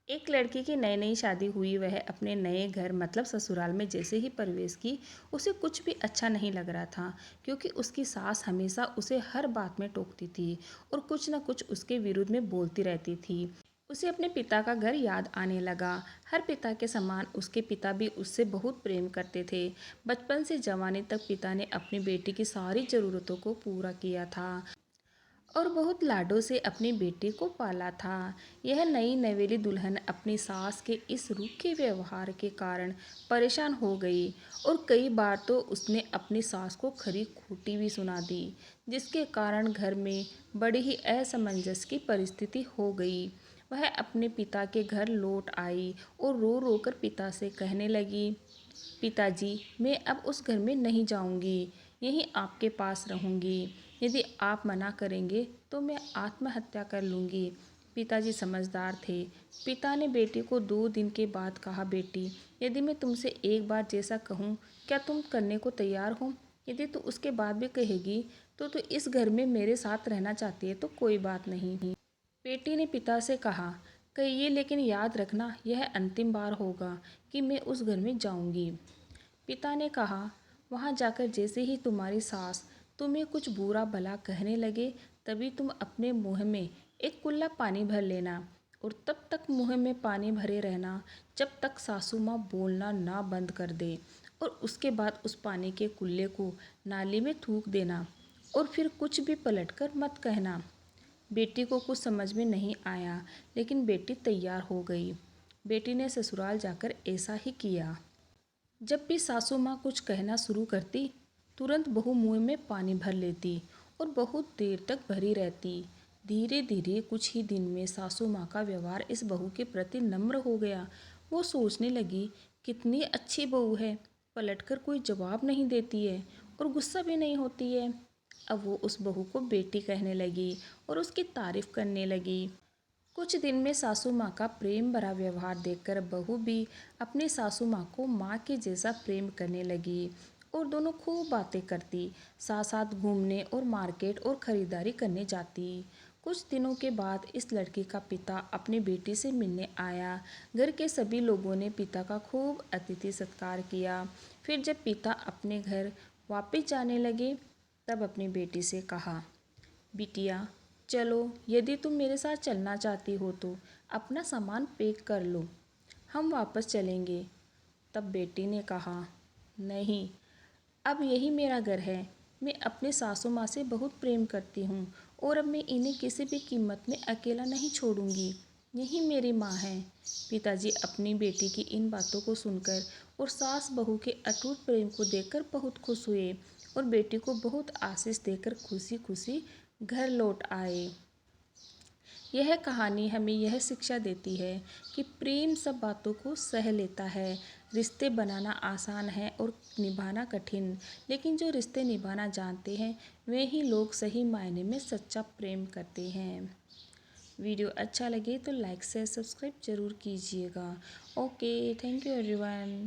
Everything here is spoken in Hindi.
एक लड़की की नई नई शादी हुई, वह अपने नए घर मतलब ससुराल में जैसे ही प्रवेश की, उसे कुछ भी अच्छा नहीं लग रहा था। क्योंकि उसकी सास हमेशा उसे हर बात में टोकती थी और कुछ न कुछ उसके विरुद्ध में बोलती रहती थी। उसे अपने पिता का घर याद आने लगा। हर पिता के समान उसके पिता भी उससे बहुत प्रेम करते थे। बचपन से जवानी तक पिता ने अपनी बेटी की सारी ज़रूरतों को पूरा किया था और बहुत लाडों से अपनी बेटी को पाला था। यह नई नवेली दुल्हन अपनी सास के इस रूखे व्यवहार के कारण परेशान हो गई और कई बार तो उसने अपनी सास को खरी खोटी भी सुना दी, जिसके कारण घर में बड़ी ही असमंजस की परिस्थिति हो गई। वह अपने पिता के घर लौट आई और रो रो कर पिता से कहने लगी, पिताजी, मैं अब उस घर में नहीं जाऊंगी, यहीं आपके पास रहूंगी। यदि आप मना करेंगे तो मैं आत्महत्या कर लूंगी। पिताजी समझदार थे। पिता ने बेटी को 2 दिन के बाद कहा, बेटी, यदि मैं तुमसे एक बार जैसा कहूँ, क्या तुम करने को तैयार हो? यदि तू उसके बाद भी कहेगी तो तू इस घर में मेरे साथ रहना चाहती है तो कोई बात नहीं। बेटी ने पिता से कहा, कहिए, लेकिन याद रखना यह अंतिम बार होगा कि मैं उस घर में जाऊंगी। पिता ने कहा, वहाँ जाकर जैसे ही तुम्हारी सास तुम्हें कुछ बुरा भला कहने लगे, तभी तुम अपने मुंह में एक कुल्ला पानी भर लेना और तब तक मुंह में पानी भरे रहना जब तक सासू माँ बोलना ना बंद कर दे, और उसके बाद उस पानी के कुल्ले को नाली में थूक देना और फिर कुछ भी पलटकर मत कहना। बेटी को कुछ समझ में नहीं आया, लेकिन बेटी तैयार हो गई। बेटी ने ससुराल जाकर ऐसा ही किया। जब भी सासू माँ कुछ कहना शुरू करती, तुरंत बहू मुंह में पानी भर लेती और बहुत देर तक भरी रहती। धीरे धीरे कुछ ही दिन में सासू माँ का व्यवहार इस बहू के प्रति नम्र हो गया। वो सोचने लगी, कितनी अच्छी बहू है, पलटकर कोई जवाब नहीं देती है और गुस्सा भी नहीं होती है। अब वो उस बहू को बेटी कहने लगी और उसकी तारीफ करने लगी। कुछ दिन में सासू माँ का प्रेम भरा व्यवहार देखकर बहू भी अपनी सासू माँ को माँ के जैसा प्रेम करने लगी और दोनों खूब बातें करती, साथ साथ घूमने और मार्केट और ख़रीदारी करने जाती। कुछ दिनों के बाद इस लड़की का पिता अपनी बेटी से मिलने आया। घर के सभी लोगों ने पिता का खूब अतिथि सत्कार किया। फिर जब पिता अपने घर वापस जाने लगे, तब अपनी बेटी से कहा, बिटिया, चलो, यदि तुम मेरे साथ चलना चाहती हो तो अपना सामान पैक कर लो, हम वापस चलेंगे। तब बेटी ने कहा, नहीं, अब यही मेरा घर है। मैं अपने सासू माँ से बहुत प्रेम करती हूँ और अब मैं इन्हें किसी भी कीमत में अकेला नहीं छोड़ूंगी। यही मेरी माँ है। पिताजी अपनी बेटी की इन बातों को सुनकर और सास बहू के अटूट प्रेम को देखकर बहुत खुश हुए और बेटी को बहुत आशीष देकर खुशी खुशी घर लौट आए। यह कहानी हमें यह शिक्षा देती है कि प्रेम सब बातों को सह लेता है। रिश्ते बनाना आसान है और निभाना कठिन, लेकिन जो रिश्ते निभाना जानते हैं वे ही लोग सही मायने में सच्चा प्रेम करते हैं। वीडियो अच्छा लगे तो लाइक से सब्सक्राइब जरूर कीजिएगा। Okay, thank you everyone.